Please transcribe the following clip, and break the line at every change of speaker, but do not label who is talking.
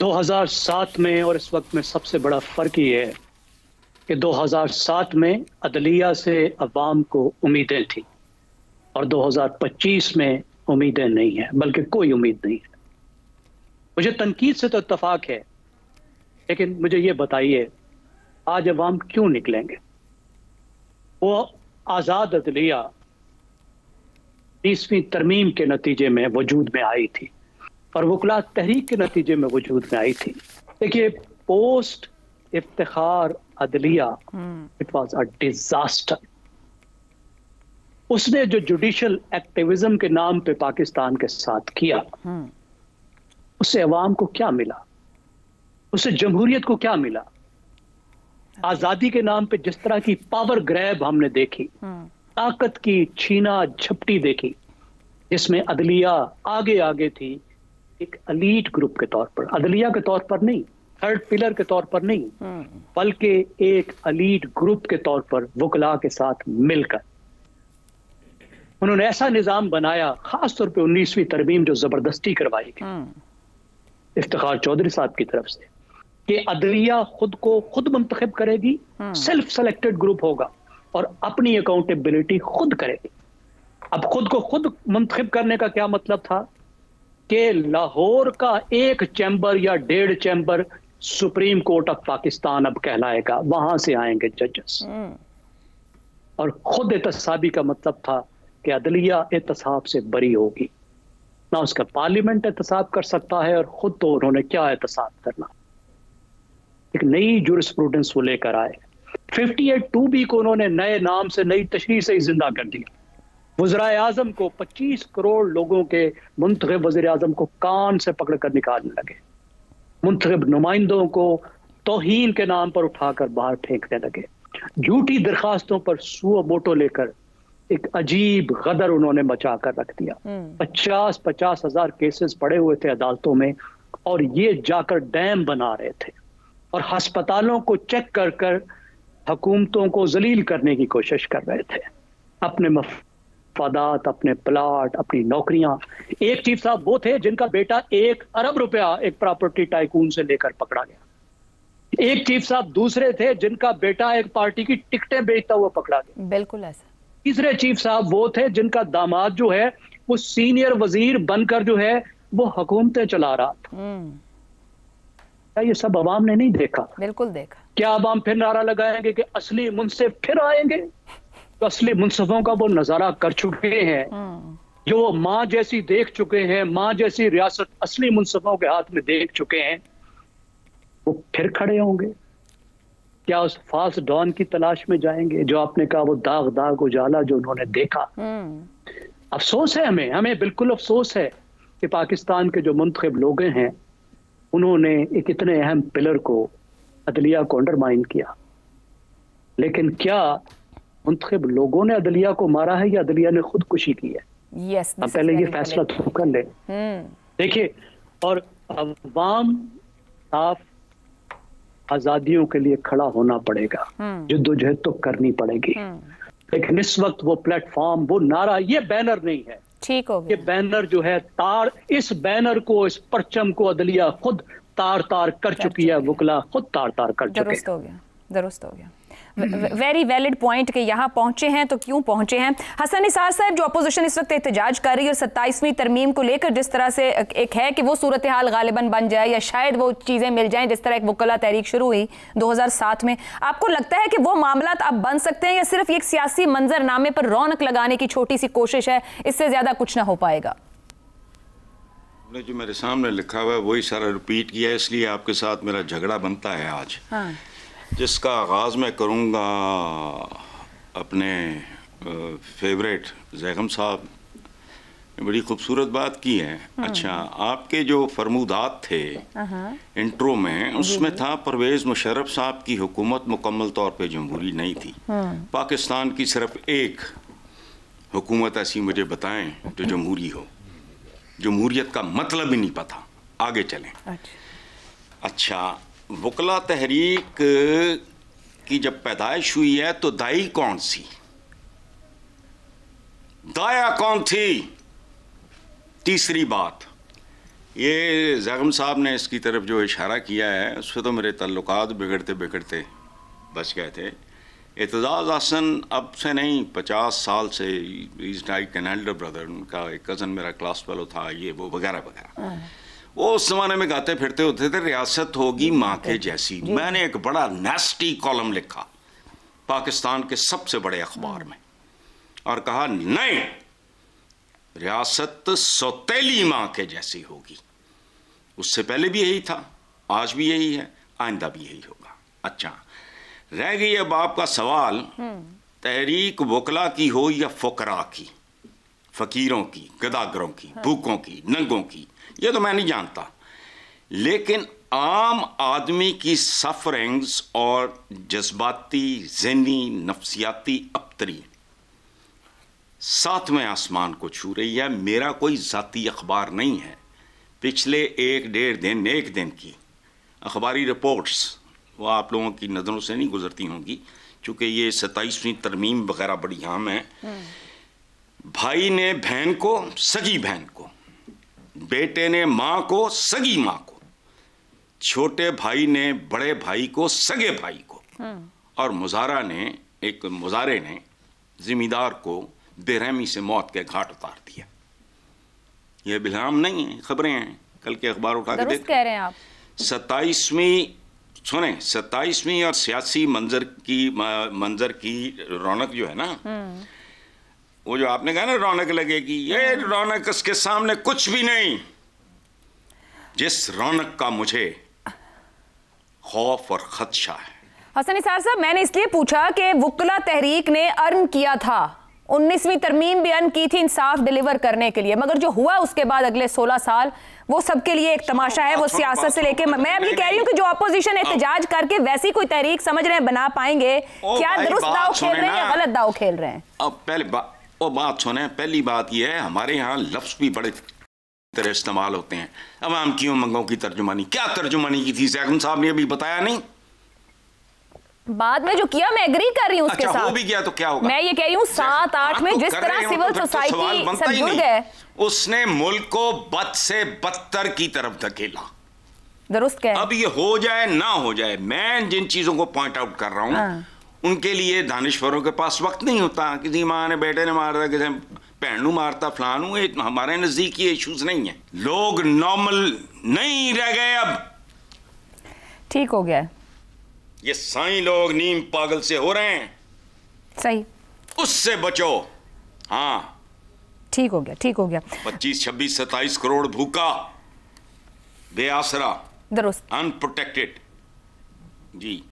2007 में और इस वक्त में सबसे बड़ा फर्क ये है कि 2007 में अदलिया से अवाम को उम्मीदें थी और 2025 में उम्मीदें नहीं है, बल्कि कोई उम्मीद नहीं है। मुझे तनकीद से तो इत्तफाक है, लेकिन मुझे ये बताइए आज अवाम क्यों निकलेंगे? वो आज़ाद अदलिया 20वीं तरमीम के नतीजे में वजूद में आई थी और वकला तहरीक के नतीजे में वजूद में आई थी। देखिए, पोस्ट इफ्तिखार अदलिया इट वाज अ डिजास्टर। उसने जो जुडिशल एक्टिविज्म के नाम पे पाकिस्तान के साथ किया, उससे अवाम को क्या मिला? उससे जमहूरियत को क्या मिला? आजादी के नाम पे जिस तरह की पावर ग्रैब हमने देखी, ताकत की छीना झपटी देखी, जिसमें अदलिया आगे आगे थी, एक एलीट ग्रुप के तौर पर, अदलिया के तौर पर नहीं, थर्ड पिलर के तौर पर नहीं, बल्कि एक एलीट ग्रुप के तौर पर वकला के साथ मिलकर उन्होंने ऐसा निजाम बनाया, खास तौर पे 19वीं तरमीम जो जबरदस्ती करवाई गई इफ्तिखार चौधरी साहब की तरफ से, कि अदलिया खुद को खुद मुंतखब करेगी, सेल्फ सेलेक्टेड ग्रुप होगा और अपनी अकाउंटेबिलिटी खुद करेगी। अब खुद को खुद मुंतखब करने का क्या मतलब था कि लाहौर का एक चैम्बर या 1.5 chamber supreme court of Pakistan अब कहलाएगा, वहां से आएंगे जजेस। और खुद एहतसाबी का मतलब था कि अदलिया एहतसाब से बरी होगी, ना उसका पार्लियामेंट एहतसाब कर सकता है और खुद तो उन्होंने क्या एहतसाब करना। एक नई जुरिस्प्रूडेंस वो लेकर आए। 58(2)B को उन्होंने नए नाम से, नई तशरीह से ही जिंदा कर दिया। वज़राए आज़म को 25 करोड़ लोगों के मुंतखब वज़ीर आज़म को कान से पकड़ कर निकालने लगे। मुंतखब नुमाइंदों को तौहीन के नाम पर उठाकर बाहर फेंकने लगे। झूठी दरखास्तों पर सुओ मोटो लेकर एक अजीब गदर उन्होंने मचा कर रख दिया। 50-50 हजार केसेस पड़े हुए थे अदालतों में और ये जाकर डैम बना रहे थे और अस्पतालों को चेक कर कर हुकूमतों को जलील करने की कोशिश कर रहे थे। अपने मफादात, अपने प्लाट, अपनी नौकरियां। एक चीफ साहब वो थे जिनका बेटा 1 अरब रुपया एक प्रॉपर्टी टाइकून से लेकर पकड़ा गया। एक चीफ साहब दूसरे थे जिनका बेटा एक पार्टी की टिकटें बेचता हुआ पकड़ा गया।
बिल्कुल ऐसा।
तीसरे चीफ साहब वो थे जिनका दामाद जो है वो सीनियर वजीर बनकर जो है वो हुकूमतें चला रहा था। क्या ये सब अवाम ने नहीं देखा?
बिल्कुल देखा। क्या
अवाम फिर नारा लगाएंगे कि असली मुंसिफ फिर आएंगे? तो असली मुंसिफों का वो नजारा कर चुके हैं, जो वो माँ जैसी देख चुके हैं, माँ जैसी रियासत असली मुंसिफों के हाथ में देख चुके हैं, वो फिर खड़े होंगे? क्या उस फाल्स डॉन की तलाश में जाएंगे जो आपने कहा वो दाग दाग उजाला जो उन्होंने देखा? अफसोस है हमें बिल्कुल अफसोस है कि पाकिस्तान के जो मुंतखब लोग हैं उन्होंने एक इतने अहम पिलर को, अदलिया को अंडरमाइन किया। लेकिन क्या मुंतखब लोगों ने अदलिया को मारा है या अदलिया ने खुदकुशी की है? अब पहले ये फैसला तो कर ले। देखिए, और अवाम साफ आजादियों के लिए खड़ा होना पड़ेगा, जद्दोजहद तो करनी पड़ेगी। लेकिन इस वक्त वो प्लेटफॉर्म, वो नारा, ये बैनर नहीं है।
ठीक हो गया।
ये बैनर जो है तार, इस बैनर को, इस परचम को अदलिया खुद तार तार कर चुकी है, वकला खुद तार तार कर चुके हैं।
दुरुस्त हो गया, दुरुस्त हो गया। वेरी वैलिड पॉइंट कि यहाँ पहुंचे हैं तो क्यों पहुंचे हैं। हसन निसार साहब, जो अपोजिशन इस वक्त एहतजाज कर रही है 27वीं तरमीम को लेकर, जिस तरह से एक है कि वो सूरत हाल गालिबन बन जाए या शायद वो चीज़ें मिल जाएं जिस तरह एक वकला तहरीक शुरू हुई 2007 में, आपको लगता है कि वो मामला अब बन सकते हैं या सिर्फ एक सियासी मंजरनामे पर रौनक लगाने की छोटी सी कोशिश है, इससे ज़्यादा कुछ ना हो पाएगा?
जो मेरे सामने लिखा हुआ है वही सारा रिपीट किया है, इसलिए आपके साथ मेरा झगड़ा बनता है आज। हाँ। जिसका आगाज़ मैं करूँगा अपने फेवरेट जैगम साहब ने बड़ी खूबसूरत बात की है। अच्छा, आपके जो फरमूदात थे इंट्रो में, उसमें था परवेज़ मुशर्रफ साहब की हुकूमत मुकम्मल तौर पे जमहूरी नहीं थी। पाकिस्तान की सिर्फ एक हुकूमत ऐसी मुझे बताएं जो जमहूरी हो। जमहूरियत का मतलब ही नहीं पता। आगे चलें। अच्छा, वकला तहरीक की जब पैदाइश हुई है तो दाई कौन सी, दाया कौन थी? तीसरी बात, ये ज़ागम साहब ने इसकी तरफ जो इशारा किया है उससे तो मेरे ताल्लुकात बिगड़ते बिगड़ते बच गए थे। एतजाज़ हसन अब से नहीं 50 साल से, is like an elder brother, उनका एक कज़न मेरा क्लास फेलो था, ये वो वगैरह वगैरह। वो उस ज़माने में गाते फिरते होते थे रियासत होगी माँ के जैसी। मैंने एक बड़ा नेस्टी कॉलम लिखा पाकिस्तान के सबसे बड़े अखबार में और कहा नहीं, रियासत सौतेली माँ के जैसी होगी। उससे पहले भी यही था, आज भी यही है, आइंदा भी यही होगा। अच्छा, रह गई अब आपका सवाल, तहरीक वकला की हो या फकरा की, फकीरों की, गदागरों की, भूखों की, नंगों की, ये तो मैं नहीं जानता, लेकिन आम आदमी की सफरिंग्स और जज्बाती, ज़हनी, नफ्सियाती अबतरी सातवें आसमान को छू रही है। मेरा कोई ज़ाती अखबार नहीं है। पिछले एक दिन की अखबारी रिपोर्ट्स वो आप लोगों की नज़रों से नहीं गुजरती होंगी, चूँकि ये 27वीं तरमीम वगैरह बड़ी आम है। भाई ने बहन को, सगी बहन को, बेटे ने माँ को, सगी माँ को, छोटे भाई ने बड़े भाई को, सगे भाई को, और मुजारे ने जिम्मेदार को बेरहमी से मौत के घाट उतार दिया। ये बिल्हाम नहीं है, खबरें हैं, कल के अखबार उठा के देख
कह रहे हैं आप।
27वीं और सियासी मंजर की रौनक जो है ना, वो जो आपने कहा ना रौनक लगेगी, ये रौनक इसके सामने कुछ भी नहीं। जिस रौनक का मुझे खौफ और खदशा है।
हसन निसार साहब, मैंने इसलिए पूछा कि वकला तहरीक ने अर्न किया था, 19वीं तरमीम भी अर्न की थी इंसाफ डिलीवर करने के लिए, मगर जो हुआ उसके बाद अगले 16 साल वो सबके लिए एक तमाशा है। वो सियासत से लेके, मैं अब ये कह रही हूँ कि जो अपोजिशन एहतजाज करके वैसी कोई तहरीक समझ रहे हैं बना पाएंगे, क्या दुरुस्त दाव खेल रहे हैं या गलत दाव खेल रहे हैं?
अब पहले बात सुने। पहली बात यह है, हमारे यहाँ लफ्ज भी बड़े तरह इस्तेमाल होते हैं। अवाम की उमंगों की तर्जुमानी, क्या तर्जुमानी की थी ज़ागम साहब ने अभी बताया नहीं?
बाद में जो किया मैं एग्री कर रही हूँ उसके साथ।
वो भी किया तो क्या होगा?
मैं ये कह रही हूँ 7-8 में जिस तरह सिविल सोसाइटी सब जुड़ गए,
उसने मुल्क को बद से बदतर की तरफ धकेला।
दुरुस्त कह।
अब ये हो जाए ना हो जाए, मैं जिन चीजों को पॉइंट आउट कर रहा हूँ उनके लिए दानिश्वरों के पास वक्त नहीं होता। किसी माँ ने बेटे ने मारता, किसी भैनू मारता, फलानू, ये हमारे नजदीक ये इश्यूज नहीं है। लोग नॉर्मल नहीं रह गए, अब
ठीक हो गया।
ये साईं लोग नीम पागल से हो रहे हैं,
सही,
उससे बचो। हाँ,
ठीक हो गया, ठीक हो गया।
25, 26, 27 करोड़ भूखा, बेआसरा,
दुरुस्त,
अनप्रोटेक्टेड। जी,